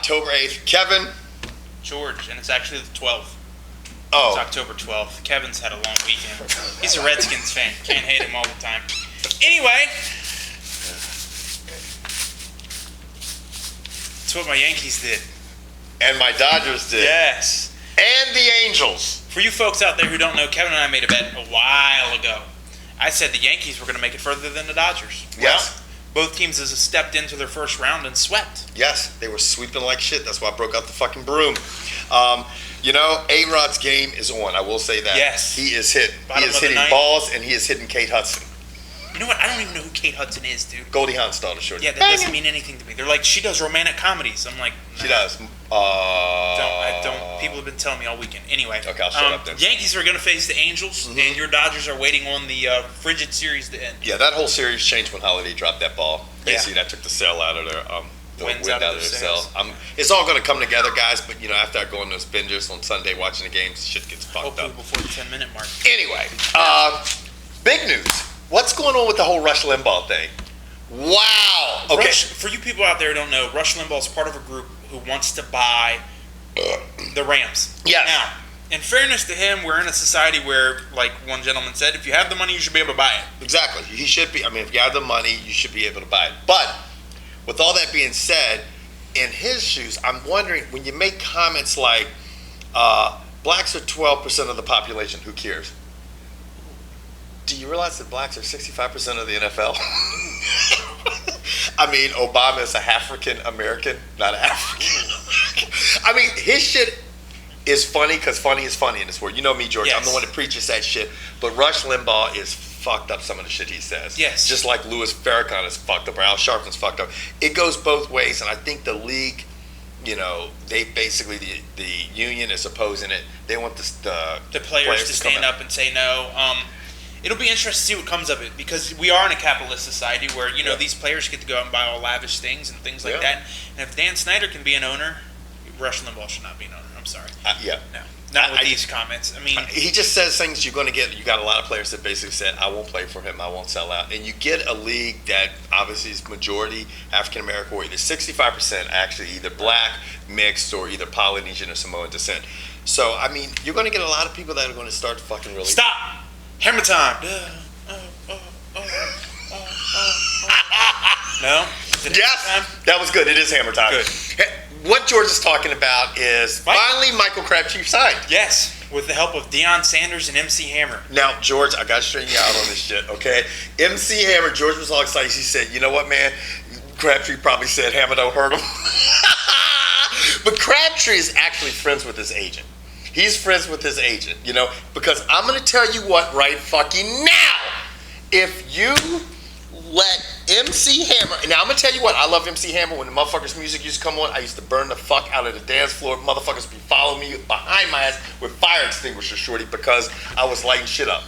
October 8th. Kevin? George, and it's actually the 12th. Oh. It's October 12th. Kevin's had a long weekend. He's a Redskins fan. Can't hate him all the time. Anyway, that's what my Yankees did. And my Dodgers did. Yes. And the Angels. For you folks out there who don't know, Kevin and I made a bet a while ago. I said the Yankees were going to make it further than the Dodgers. Yes. Well, both teams have stepped into their first round and swept. Yes, they were sweeping like shit. That's why I broke out the fucking broom. A-Rod's game is on. I will say that. Yes. He is hitting. Bottom He is of the hitting ninth. balls, and he is hitting Kate Hudson. You know what? I don't even know who Kate Hudson is, dude. Goldie Hawn's daughter, shorty. Yeah, that doesn't mean anything to me. They're like, she does romantic comedies. I'm like, nah. She does. I don't. People have been telling me all weekend. Anyway, Okay, I'll shut up then. Yankees are going to face the Angels, and your Dodgers are waiting on the frigid series to end. Yeah, that whole series changed when Holiday dropped that ball. Basically, that took the sail out of their the Wins wind out out of of their their sails. sail. It's all going to come together, guys. But after I go on those bingers on Sunday watching the games, shit gets fucked Hopefully up. before the 10-minute mark. Anyway, big news. What's going on with the whole Rush Limbaugh thing? Wow. Okay. For you people out there who don't know, Rush Limbaugh is part of a group who wants to buy the Rams. Yes. Now, in fairness to him, we're in a society where, like one gentleman said, if you have the money, you should be able to buy it. Exactly. He should be. I mean, if you have the money, you should be able to buy it. But with all that being said, in his shoes, I'm wondering, when you make comments like, blacks are 12% of the population, who cares? Do you realize that blacks are 65% of the NFL? I mean, Obama is a African American, not African. I mean, his shit is funny because funny is funny in this world. You know me, George. Yes. I'm the one that preaches that shit. But Rush Limbaugh is fucked up, some of the shit he says. Yes. Just like Louis Farrakhan is fucked up or Al Sharpton's fucked up. It goes both ways, and I think the league, they basically, the union is opposing it. They want the Players to stand up and say no. It'll be interesting to see what comes of it, because we are in a capitalist society where these players get to go out and buy all lavish things and things like that. And if Dan Snyder can be an owner, Rush Limbaugh should not be an owner. I'm sorry. No, not with these comments. I mean, he just says things you're going to get. You got a lot of players that basically said, "I won't play for him. I won't sell out." And you get a league that obviously is majority African American, or either 65% actually either black, mixed, or either Polynesian or Samoan descent. So I mean, you're going to get a lot of people that are going to start fucking really. Stop. Hammer time. No? Yes, that was good. It is hammer time. Good. What George is talking about is finally Michael Crabtree signed. Yes, with the help of Deion Sanders and MC Hammer. Now, George, I got to straighten you out on this shit, okay? MC Hammer, George was all excited. He said, you know what, man? Crabtree probably said Hammer don't hurt him. But Crabtree is actually friends with his agent. He's friends with his agent, because I'm going to tell you what right fucking now. If you let MC Hammer, now I'm going to tell you what, I love MC Hammer. When the motherfuckers' music used to come on, I used to burn the fuck out of the dance floor. Motherfuckers be following me behind my ass with fire extinguisher, shorty, because I was lighting shit up.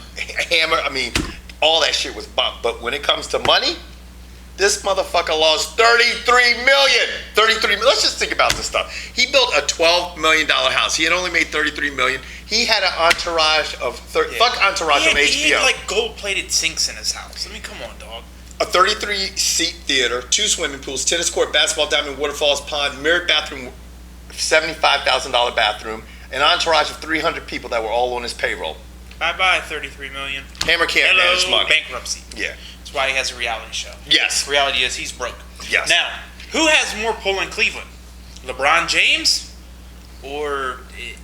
Hammer, I mean, all that shit was bumped. But when it comes to money, this motherfucker lost $33 million. Let's just think about this stuff. He built a $12 million house. He had only made $33 million. He had an entourage of fuck entourage on HBO. He had like gold-plated sinks in his house. I mean, come on, dog. A 33-seat theater, 2 swimming pools, tennis court, basketball diamond, waterfalls, pond, mirrored bathroom, $75,000 bathroom, an entourage of 300 people that were all on his payroll. Bye-bye, $33 million. Hammer can't manage money. Bankruptcy. Yeah. That's why he has a reality show. Yes. The reality is he's broke. Yes. Now, who has more pull in Cleveland? LeBron James or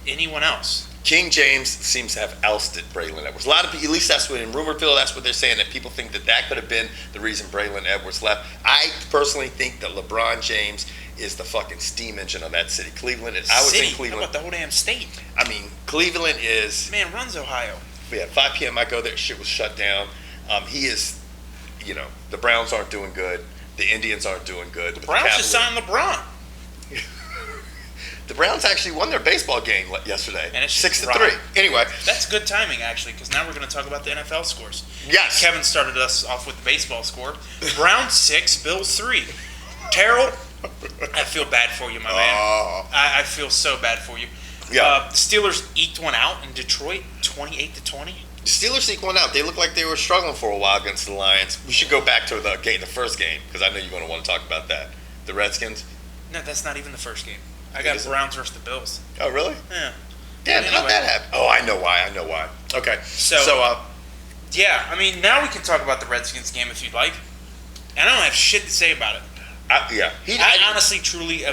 anyone else? King James seems to have ousted Braylon Edwards. A lot of people, at least that's what in Rumorville, that's what they're saying, that people think that could have been the reason Braylon Edwards left. I personally think that LeBron James is the fucking steam engine of that city. Cleveland is. I was in Cleveland. How about the whole damn state? I mean, Cleveland is. Man runs Ohio. Yeah, 5 p.m. I go there. Shit was shut down. He is. The Browns aren't doing good. The Indians aren't doing good. The Browns just signed LeBron. The Browns actually won their baseball game yesterday. And it's 6-3. Anyway. That's good timing, actually, because now we're going to talk about the NFL scores. Yes. Kevin started us off with the baseball score. Browns 6, Bills 3. Terrell, I feel bad for you, my man. I feel so bad for you. Yeah. The Steelers eked one out in Detroit, 28-20. The Steelers eked one out. They looked like they were struggling for a while against the Lions. We should go back to the first game, because I know you're going to want to talk about that. The Redskins. No, that's not even the first game. I got Browns versus the Bills. Oh, really? Yeah. Damn, how'd that happen? Oh, I know why. Okay. So yeah, I mean, now we can talk about the Redskins game if you'd like. And I don't have shit to say about it. I honestly, truly,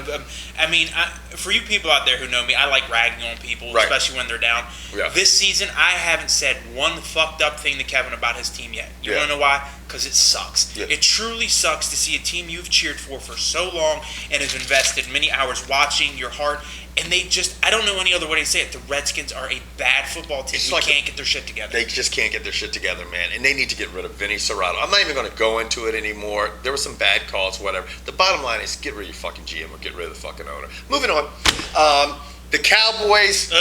for you people out there who know me, I like ragging on people, especially when they're down. Yeah. This season, I haven't said one fucked up thing to Kevin about his team yet. You want to know why? Because it sucks. Yeah. It truly sucks to see a team you've cheered for so long and have invested many hours watching, your heart, and they just, I don't know any other way to say it. The Redskins are a bad football team who can't get their shit together. They just can't get their shit together, man. And they need to get rid of Vinny Serrato. I'm not even going to go into it anymore. There were some bad calls, whatever. The bottom line is get rid of your fucking GM or get rid of the fucking owner. Moving on. The Cowboys, you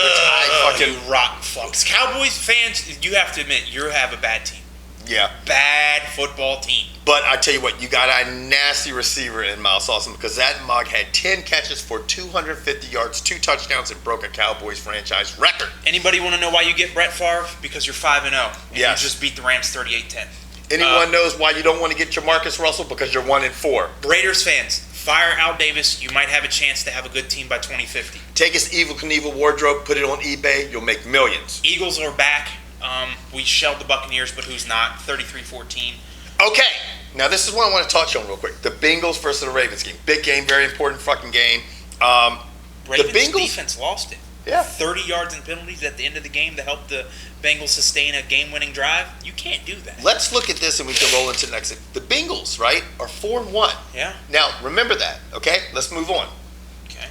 rotten fucks. Cowboys fans, you have to admit, you have a bad team. Yeah. Bad football team. But I tell you what, you got a nasty receiver in Miles Austin because that mug had 10 catches for 250 yards, 2 touchdowns, and broke a Cowboys franchise record. Anybody want to know why you get Brett Favre? Because you're 5-0. And you just beat the Rams 38-10. Anyone knows why you don't want to get Jamarcus Russell? Because you're 1-4. Raiders fans, fire Al Davis. You might have a chance to have a good team by 2050. Take his Evel Knievel wardrobe, put it on eBay. You'll make millions. Eagles are back. We shelled the Buccaneers, but who's not? 33-14. Okay. Now, this is what I want to touch on real quick. The Bengals versus the Ravens game. Big game, very important fucking game. Ravens the Bengals defense lost it. Yeah. 30 yards in penalties at the end of the game to help the Bengals sustain a game-winning drive. You can't do that. Let's look at this and we can roll into the next thing. The Bengals, right, are 4-1. Yeah. Now, remember that, okay? Let's move on. Okay.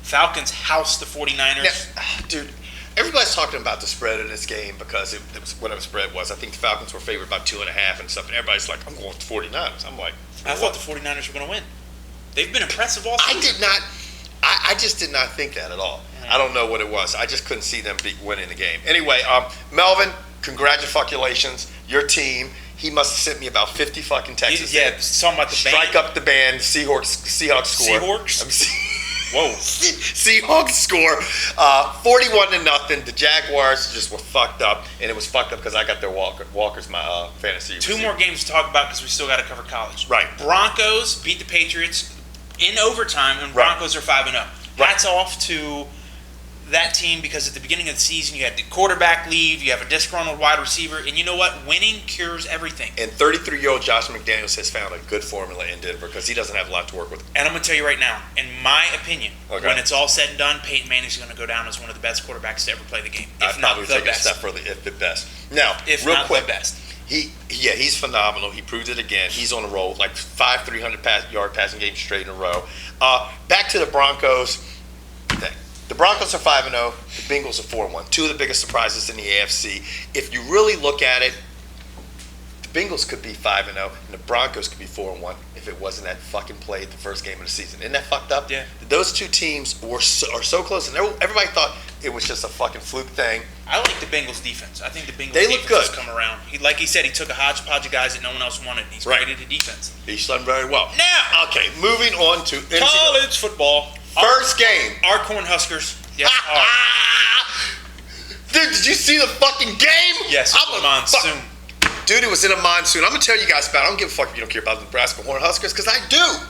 Falcons house the 49ers. Now, dude, everybody's talking about the spread of this game because it was whatever the spread was. I think the Falcons were favored by 2.5 and stuff, and everybody's like, I'm going with the 49ers. I'm like, I thought the 49ers were going to win. They've been impressive all season. I just did not think that at all. I don't know what it was. I just couldn't see them winning the game. Anyway, Melvin, congratulations. Your team. He must have sent me about 50 fucking texts. Yeah, talking about the band. Strike up the band. Seahawks score. Whoa. Seahawks score 41-0. The Jaguars just were fucked up, and it was fucked up because I got their Walker's my fantasy. Two more games to talk about because we still got to cover college. Right. Broncos beat the Patriots in overtime, and Broncos are 5-0. Hats off to that team because at the beginning of the season you had the quarterback leave, you have a disgruntled wide receiver, and you know what? Winning cures everything. And 33-year-old Josh McDaniels has found a good formula in Denver because he doesn't have a lot to work with. And I'm going to tell you right now, in my opinion, when it's all said and done, Peyton Manning's going to go down as one of the best quarterbacks to ever play the game. If I'd not probably the take best. a step further, if the best. Now, if real not quick, the best. He's phenomenal. He proved it again. He's on a roll, like 5 300-yard passing games straight in a row. Back to the Broncos thing. The Broncos are 5-0. The Bengals are 4-1. Two of the biggest surprises in the AFC. If you really look at it, the Bengals could be 5-0, and the Broncos could be 4-1 if it wasn't that fucking play at the first game of the season. Isn't that fucked up? Yeah. Those two teams are so close, and everybody thought it was just a fucking fluke thing. I like the Bengals defense. I think the Bengals defense has come around. Like he said, he took a hodgepodge of guys that no one else wanted, and he's created a defense. He's done very well. Now, okay, moving on to college football. First game. Our Cornhuskers. Yes, Dude, did you see the fucking game? Yes, it was a monsoon. Dude, it was in a monsoon. I'm going to tell you guys about it. I don't give a fuck if you don't care about the Nebraska Cornhuskers, because I do.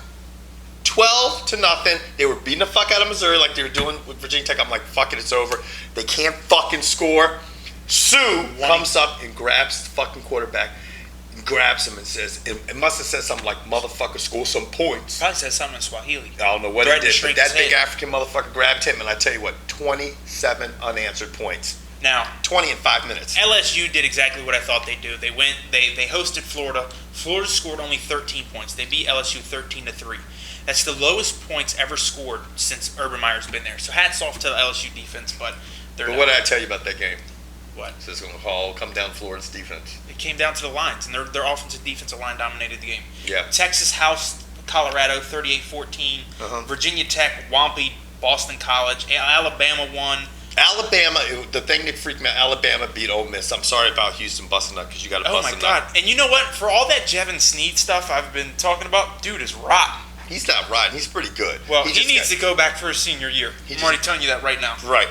12-0. They were beating the fuck out of Missouri like they were doing with Virginia Tech. I'm like, fuck it, it's over. They can't fucking score. Sue comes up and grabs the fucking quarterback, and grabs him and says, it must have said something like, motherfucker, score some points. Probably said something in Swahili. I don't know what he did, but that big African motherfucker grabbed him, and I tell you what, 27 unanswered points. Now, 20 in 5 minutes. LSU did exactly what I thought they'd do. They hosted Florida. Florida scored only 13 points. They beat LSU 13-3. That's the lowest points ever scored since Urban Meyer's been there. So hats off to the LSU defense, but what did I tell you about that game? What? It says it's going to come down Florida's defense. It came down to the lines, and their offensive defensive line dominated the game. Yeah. Texas housed Colorado 38-14. Virginia Tech whomped Boston College. Alabama won. Alabama, the thing that freaked me out, Alabama beat Ole Miss. I'm sorry about Houston busting up because you got to bust Oh, my God. And you know what? For all that Jevin Sneed stuff I've been talking about, dude is rotten. He's not rotten. He's pretty good. Well, he needs to go back for his senior year. I'm already telling you that right now. Right.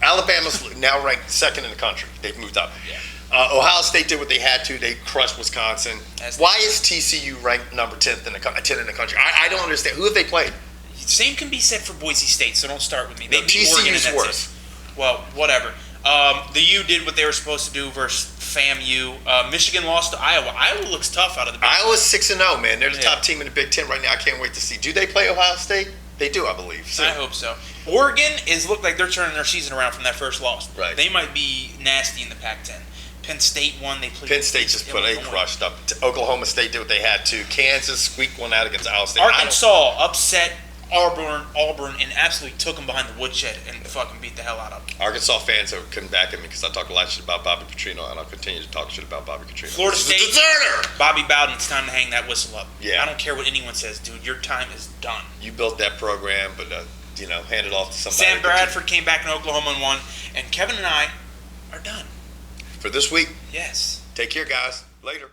Alabama's now ranked second in the country. They've moved up. Yeah. Ohio State did what they had to. They crushed Wisconsin. As Why is TCU ranked number 10th in the country? I don't understand. Who have they played? Same can be said for Boise State, so don't start with me. They No, beat Oregon, and TCU's that's worse. it. Well, whatever. The U did what they were supposed to do versus FAMU. Michigan lost to Iowa. Iowa looks tough out of the Big Iowa's 6-0, man. They're the Yeah. top team in the Big Ten right now. I can't wait to see. Do they play Ohio State? They do, I believe. So. I hope so. Oregon look like they're turning their season around from that first loss. Right. They might be nasty in the Pac-10. Penn State won. They played. Penn State just put a Illinois. crushed up. Oklahoma State did what they had to. Kansas squeaked one out against Iowa State. Arkansas upset Auburn and absolutely took them behind the woodshed and fucking beat the hell out of them. Arkansas fans couldn't back at me because I talk a lot of shit about Bobby Petrino, and I'll continue to talk shit about Bobby Petrino. Florida This is a State, deserter! Bobby Bowden, it's time to hang that whistle up. Yeah. I don't care what anyone says, dude. Your time is done. You built that program, but hand it off to somebody. Sam Bradford came back in Oklahoma and won, and Kevin and I are done. For this week, Yes. take care, guys. Later.